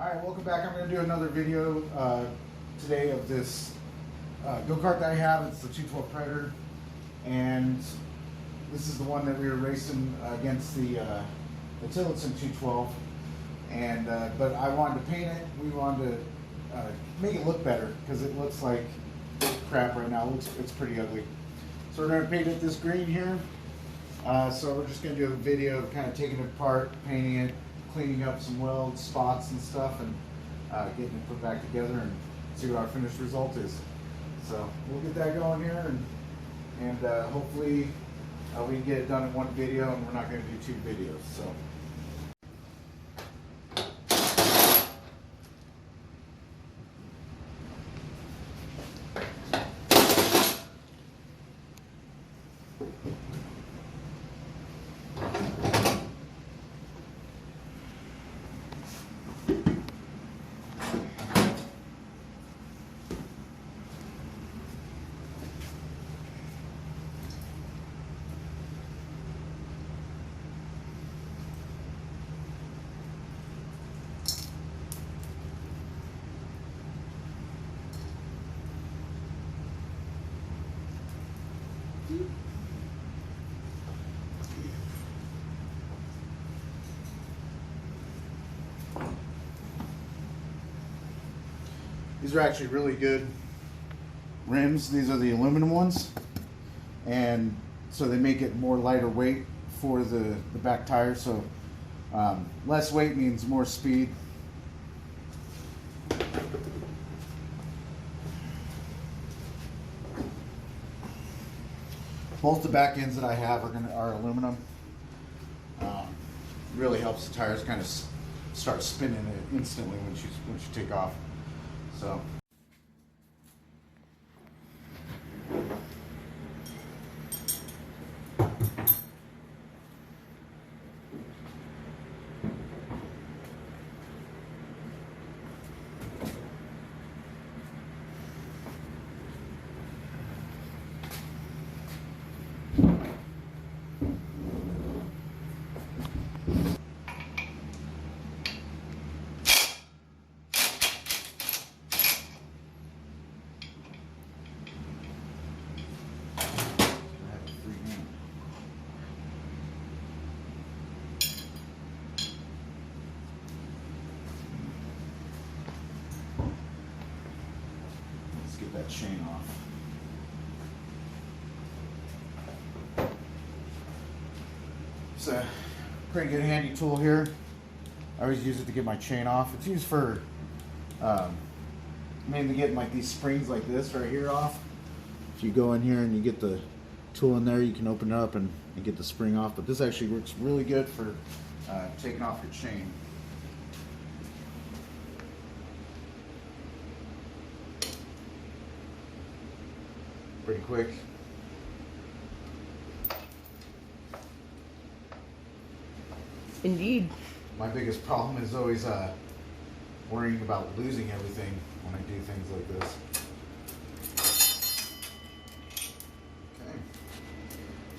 Alright, welcome back. I'm going to do another video today of this go-kart that I have. It's the 212 Predator, and this is the one that we were racing against the Tillotson 212. And but I wanted to paint it. We wanted to make it look better because it looks like crap right now. It's pretty ugly. So we're going to paint it this green here. So we're just going to do a video of kind of taking it apart, painting it, cleaning up some weld spots and stuff, and getting it put back together and see what our finished result is. So we'll get that going here, and hopefully we can get it done in one video, and we're not going to do 2 videos. So. These are actually really good rims. These are the aluminum ones, and so they make it more lighter weight for the back tire. So less weight means more speed. Both the back ends that I have are aluminum. Really helps the tires kind of start spinning it instantly when you take off. So. Get that chain off. It's a pretty good handy tool here. I always use it to get my chain off. It's used for mainly getting like these springs like this right here off. If you go in here and you get the tool in there, you can open it up and get the spring off. But this actually works really good for taking off your chain. Pretty quick. Indeed. My biggest problem is always worrying about losing everything when I do things like this. Okay.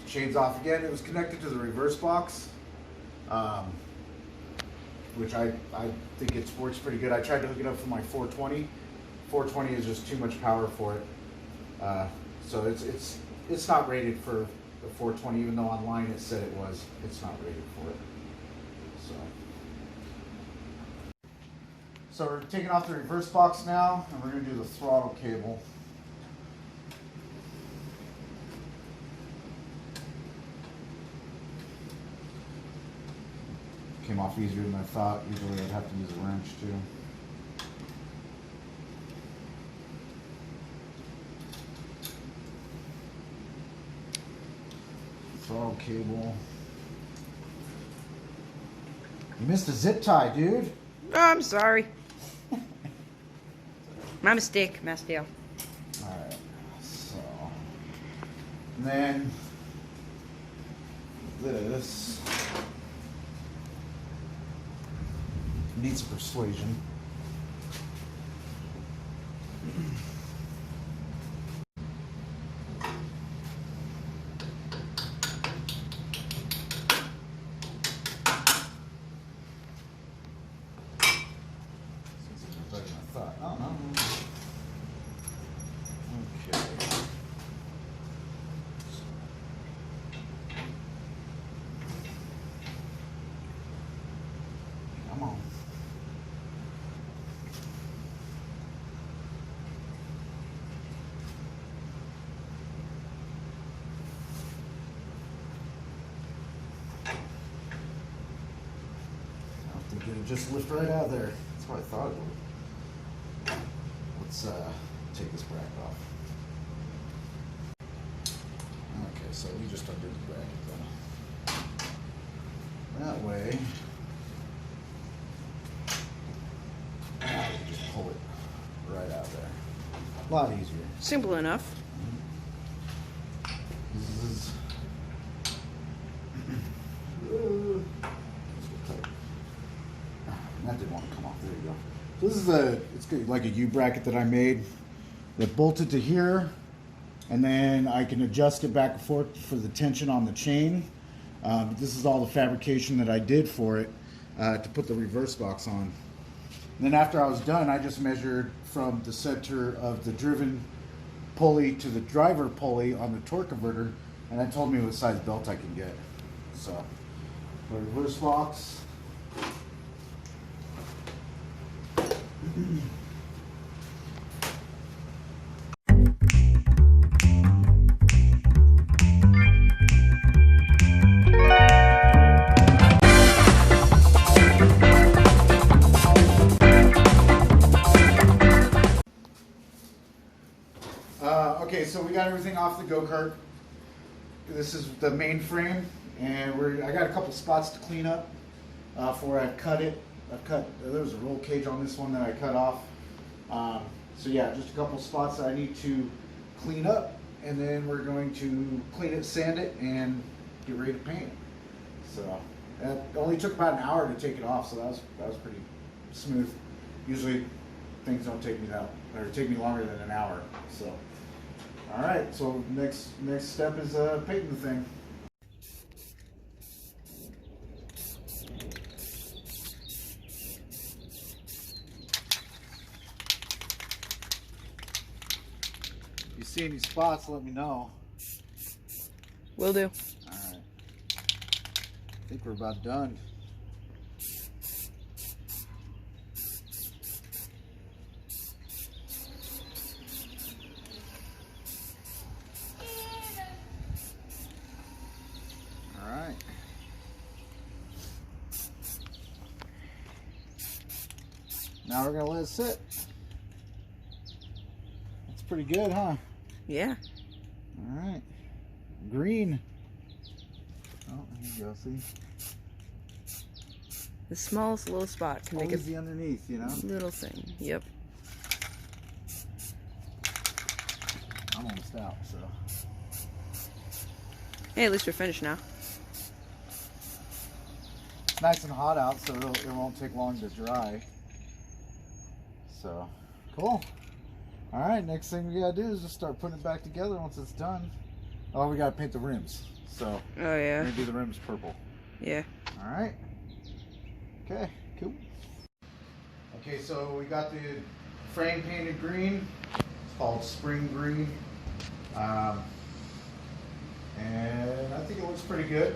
Chain's off again. It was connected to the reverse box, which I think it works pretty good. I tried to hook it up for my 420. 420 is just too much power for it. So it's not rated for the 420, even though online it said it was. It's not rated for it. So we're taking off the reverse box now, and we're going to do the throttle cable. Came off easier than I thought. Usually I'd have to use a wrench too. Throttle cable. You missed a zip tie, dude. Oh, I'm sorry. My mistake, Mastiel. Alright, so. And then this needs persuasion. It'll just lift right out of there. That's what I thought it would. Let's take this bracket off. Okay, so we just undid the bracket then. That way, now we can just pull it right out there. A lot easier. Simple enough. This is that didn't want to come off. There you go. So this is it's like a U bracket that I made that bolted to here, and then I can adjust it back and forth for the tension on the chain. This is all the fabrication that I did for it to put the reverse box on. And then after I was done, I just measured from the center of the driven pulley to the driver pulley on the torque converter, and that told me what size belt I can get. So, the reverse box. Okay, so we got everything off the go-kart. This is the main frame, and I got a couple spots to clean up before I cut it. There was a roll cage on this one that I cut off. So yeah, just a couple spots that I need to clean up, and then we're going to clean it, sand it, and get ready to paint it. So that only took about an hour to take it off, so that was pretty smooth. Usually things don't take me take me longer than an hour. So all right, so next step is painting the thing. If you see any spots, let me know. Will do. All right. I think we're about done. All right. Now we're gonna let it sit. That's pretty good, huh? Yeah. All right. Green. Oh, there you go. See? The smallest little spot can make Always the underneath, you know? a little thing. Yep. I'm almost out, so. Hey, at least we're finished now. It's nice and hot out, so it won't take long to dry. So, cool. All right, next thing we gotta do is just start putting it back together once it's done. Oh, we gotta paint the rims. So, Oh we're yeah. gonna do the rims purple. Yeah. All right. Okay, cool. Okay, so we got the frame painted green. It's called spring green. And I think it looks pretty good.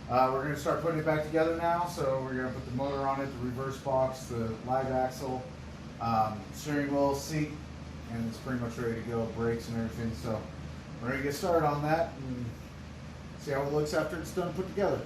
We're going to start putting it back together now. So we're going to put the motor on it, the reverse box, the live axle, steering wheel, seat, and it's pretty much ready to go, brakes and everything. So we're going to get started on that and see how it looks after it's done put together.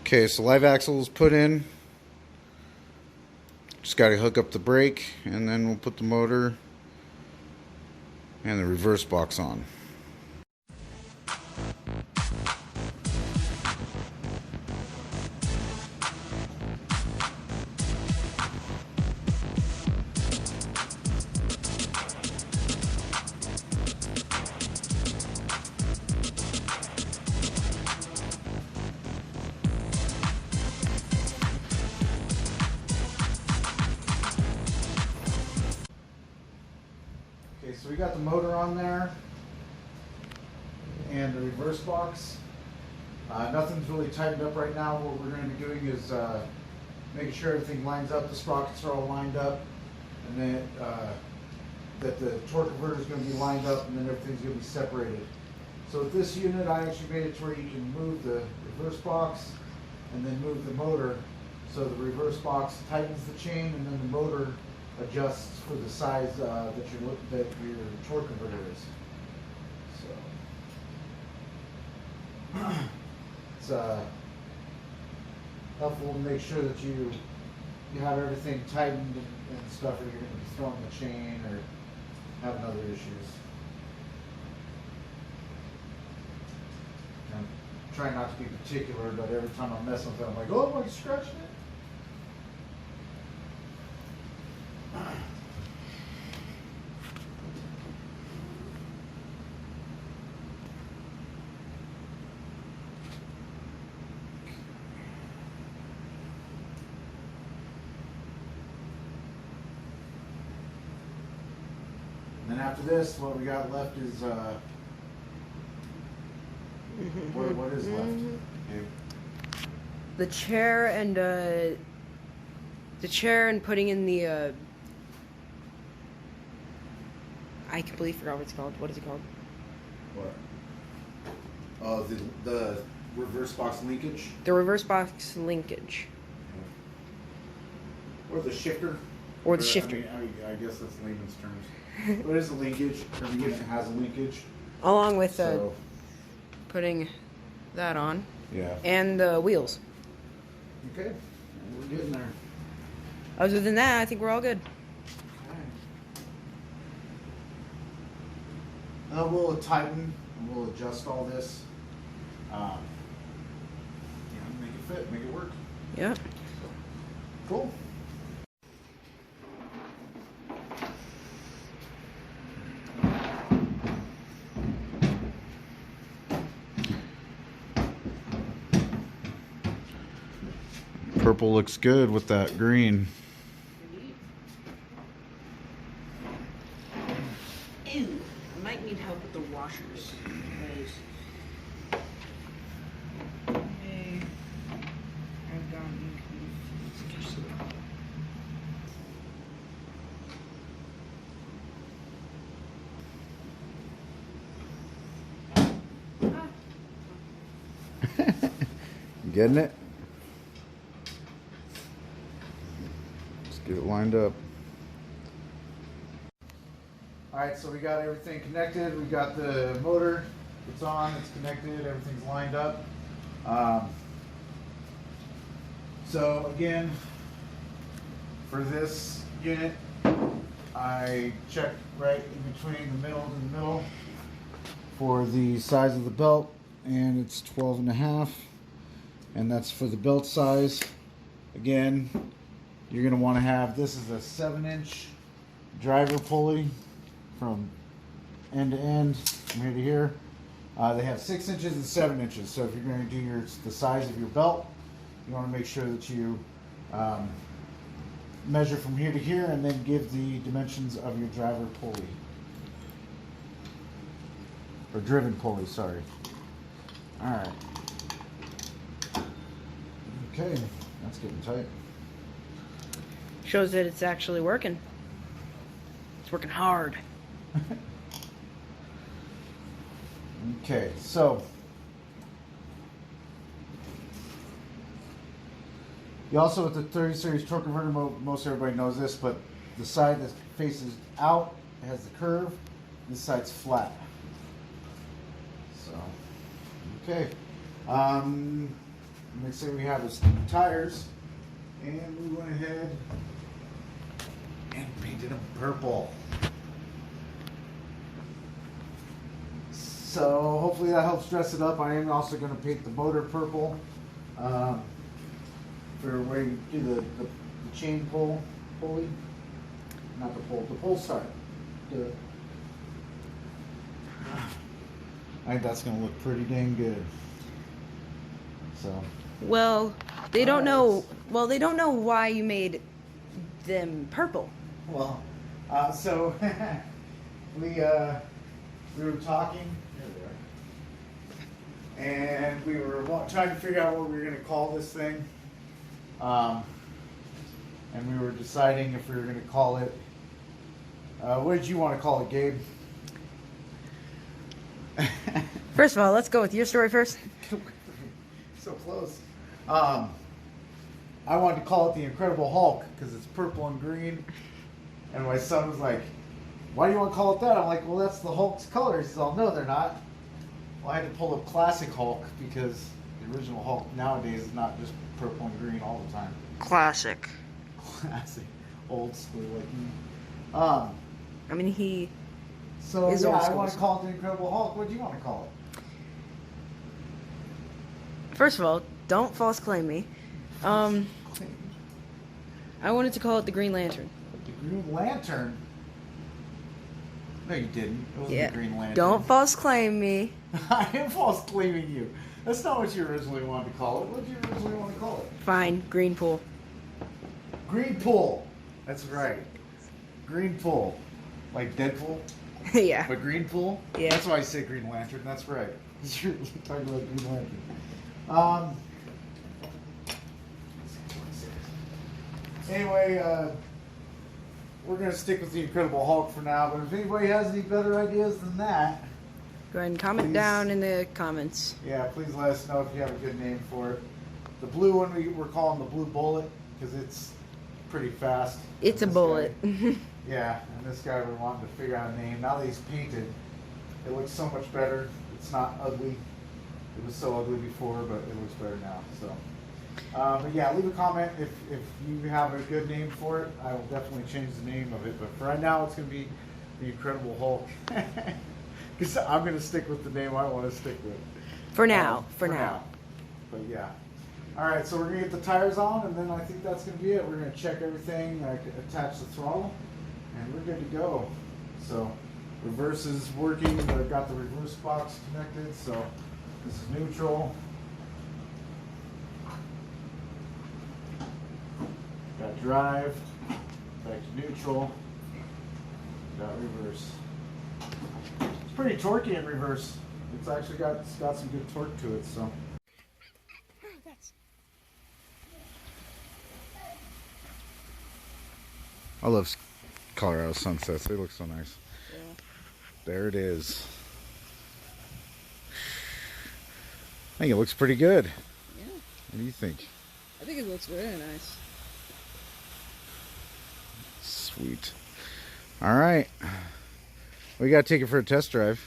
Okay, so live axle is put in. Just got to hook up the brake, and then we'll put the motor and the reverse box on. Okay, so we got the motor on there and the reverse box. Nothing's really tightened up right now. What we're going to be doing is making sure everything lines up, the sprockets are all lined up, and then that the torque converter is going to be lined up, and then everything's going to be separated. So with this unit, I actually made it to where you can move the reverse box and then move the motor. So the reverse box tightens the chain, and then the motor adjusts for the size that your torque converter is. So it's helpful to make sure that you have everything tightened and stuff, or you're going to be throwing the chain or having other issues. I'm trying not to be particular, but every time I'm messing with it, I'm like, oh, am I scratching it? And then after this, what we got left is what is left? Okay. The chair and putting in the I completely forgot what it's called. What is it called? What? Oh, the reverse box linkage? The reverse box linkage. Or the shifter? Or the shifter. I guess that's layman's terms. What is a linkage? Every unit has a linkage. Along with So, putting that on. yeah. And the wheels. Okay. We're getting there. Other than that, I think we're all good. We'll tighten and we'll adjust all this. Make it fit, make it work. Yeah. Cool. Purple looks good with that green. Ew. I might need help with the washers. I've gotten confused. Getting it? Let's get it lined up. Alright, so we got everything connected. We got the motor, it's on, it's connected, everything's lined up. So again, for this unit, I checked right in between the middle and the middle for the size of the belt, and it's 12.5, and that's for the belt size. Again, you're going to want to have, this is a 7-inch driver pulley from end to end, from here to here. They have 6 inches and 7 inches, so if you're going to do the size of your belt, you want to make sure that you measure from here to here and then give the dimensions of your driver pulley. Or driven pulley, sorry. Alright. Okay, that's getting tight. Shows that it's actually working. It's working hard. Okay, so you also, with the 30 series torque converter, most everybody knows this, but the side that faces out has the curve, this side's flat. So, okay. Next thing we have is tires, and we went ahead and painted him purple. So hopefully that helps dress it up. I am also going to paint the motor purple for where you do the chain pulley. Not the pull start. I think that's going to look pretty dang good. So. Well, they don't know. Well, they don't know why you made them purple. Well, so we were talking. And we were trying to figure out what we were going to call this thing. And we were deciding if we were going to call it... what did you want to call it, Gabe? First of all, let's go with your story first. So close. I wanted to call it the Incredible Hulk because it's purple and green. And my son was like, why do you want to call it that? I'm like, well, that's the Hulk's colors. He said, oh, no, they're not. Well, I had to pull up Classic Hulk because the original Hulk nowadays is not just purple and green all the time. Classic. Classic. Old school like me. I mean, he... So, is yeah, old I school. want to call it the Incredible Hulk. What do you want to call it? First of all, don't false claim me. I wanted to call it the Green Lantern. The Green Lantern? No, you didn't. It wasn't Yeah. the Green Lantern. Don't false claim me. I am false claiming you. That's not what you originally wanted to call it. What did you originally want to call it? Fine, Green Pool. Green Pool. That's right. Green Pool. Like Deadpool, Yeah. but Green Pool? Yeah. That's why I say Green Lantern. That's right. You're talking about Green Lantern. Anyway, we're going to stick with the Incredible Hulk for now, but if anybody has any better ideas than that, Go ahead and comment Please. down in the comments. yeah, please let us know if you have a good name for it. The blue one we're calling the Blue Bullet because it's pretty fast. It's a This bullet. guy- yeah, and this guy we wanted to figure out a name. Now that he's painted, it looks so much better. It's not ugly. It was so ugly before, but it looks better now. So, but yeah, leave a comment if you have a good name for it. I will definitely change the name of it. But for right now, it's going to be the Incredible Hulk. Because I'm going to stick with the name I want to stick with. For now. For now. But yeah. All right, so we're going to get the tires on, and then I think that's going to be it. We're going to check everything, attach the throttle, and we're good to go. So reverse is working. I've got the reverse box connected, so this is neutral. Got drive, back to neutral, got reverse. It's pretty torquey in reverse. It's actually got some good torque to it, so. I love Colorado sunsets. They look so nice. Yeah. There it is. I think it looks pretty good. Yeah. What do you think? I think it looks very nice. Sweet. All right. We got to take it for a test drive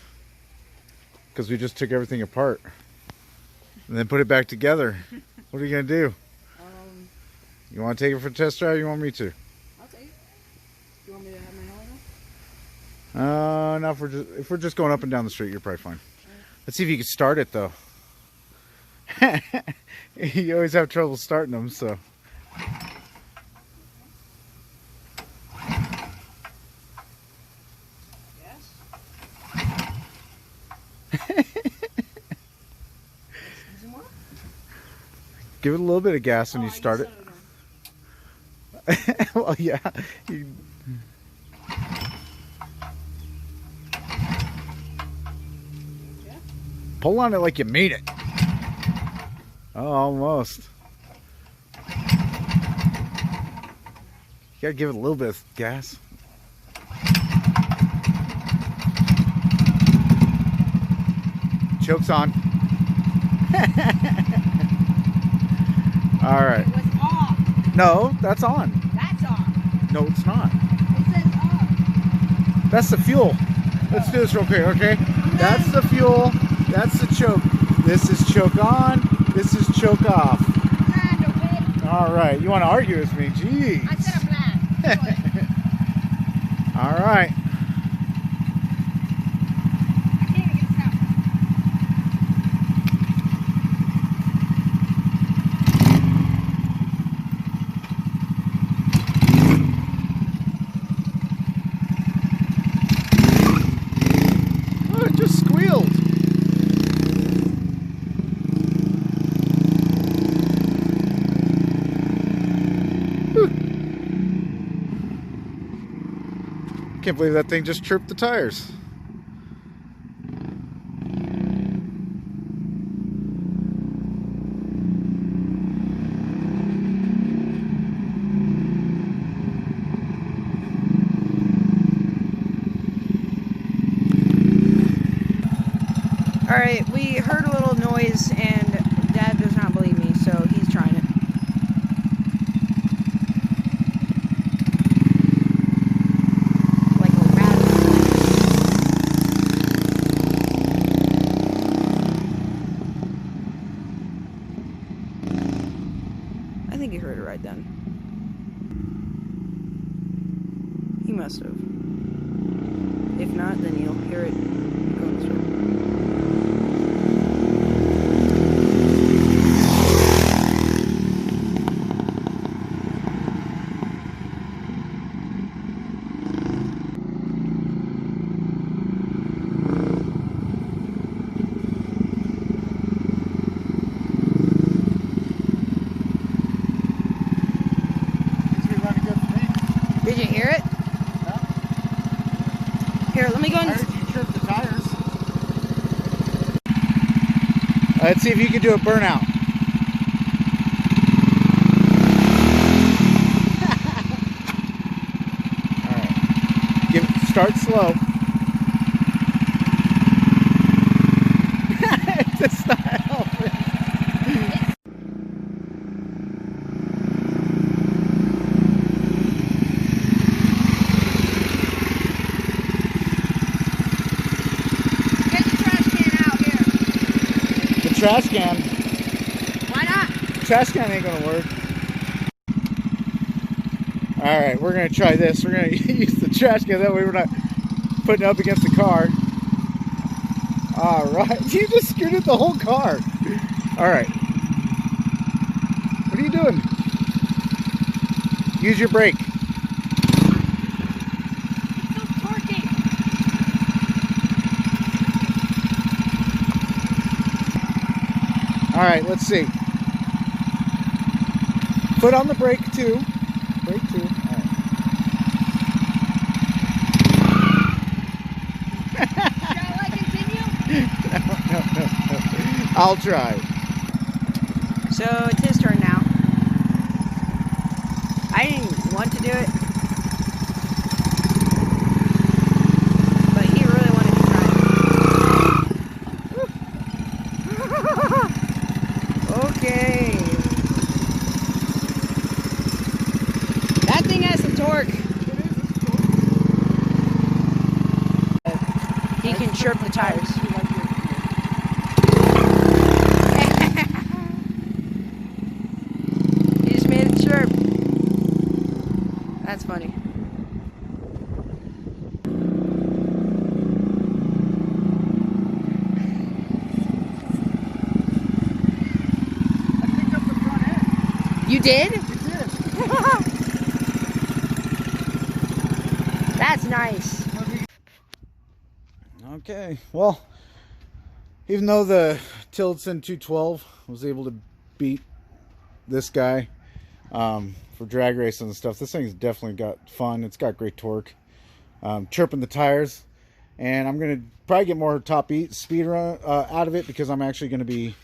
because we just took everything apart and then put it back together. What are you going to do? You want to take it for a test drive or you want me to? I'll take it. Do you want me to have my helmet on? No, if we're just going up and down the street, you're probably fine. Let's see if you can start it though. You always have trouble starting them, so. Yes. Give it a little bit of gas when you start it. Well, yeah. Pull on it like you mean it. Oh, almost. You gotta give it a little bit of gas. Choke's on. All right. It was off. No, that's on. That's off. No, it's not. It says off. That's the fuel. Let's do this real quick, okay? That's the fuel. That's the choke. This is choke on. This is choke off. All right. You want to argue with me? Jeez. I said I'm glad. right. Oh, it just squealed. Can't believe that thing just chirped the tires. All right, we heard a little noise, and Dad does not believe me, so he's trying it. Like we're mad. I think he heard it right then. He must have. If not, then you'll hear it going through. Did you hear it? No. Here, let me go I and... heard you trip the tires. Let's see if you can do a burnout. Alright. Start slow. It's not helping. Trash can. Why not? Trash can ain't gonna work. Alright, we're gonna try this. We're gonna use the trash can, that way we're not putting it up against the car. Alright, you just scooted the whole car. Alright. What are you doing? Use your brake. It's so torquey. Alright, let's see. Foot on the brake too. Brake too. Alright. Shall I continue? No. I'll try. So it's his turn now. I didn't want to do it, but he really wanted to try it. Okay. That thing has some torque. He can chirp the tires. He just made it chirp. That's funny. You did? That's nice. Okay, well, even though the Tillotson 212 was able to beat this guy for drag racing and stuff, this thing's definitely got fun. It's got great torque. Chirping the tires, and I'm going to probably get more top speed out of it, because I'm actually going to be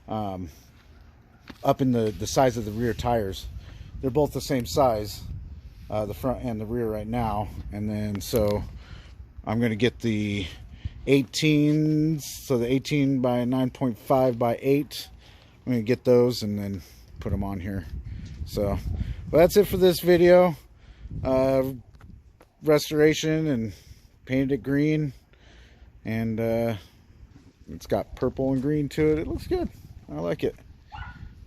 up in the size of the rear tires. They're both the same size, the front and the rear right now, and then so I'm going to get the 18s, so the 18 by 9.5 by 8. I'm going to get those and then put them on here. So, well, that's it for this video. Restoration, and painted it green, and it's got purple and green to it. It looks good. I like it.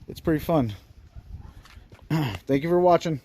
It's pretty fun. Thank you for watching.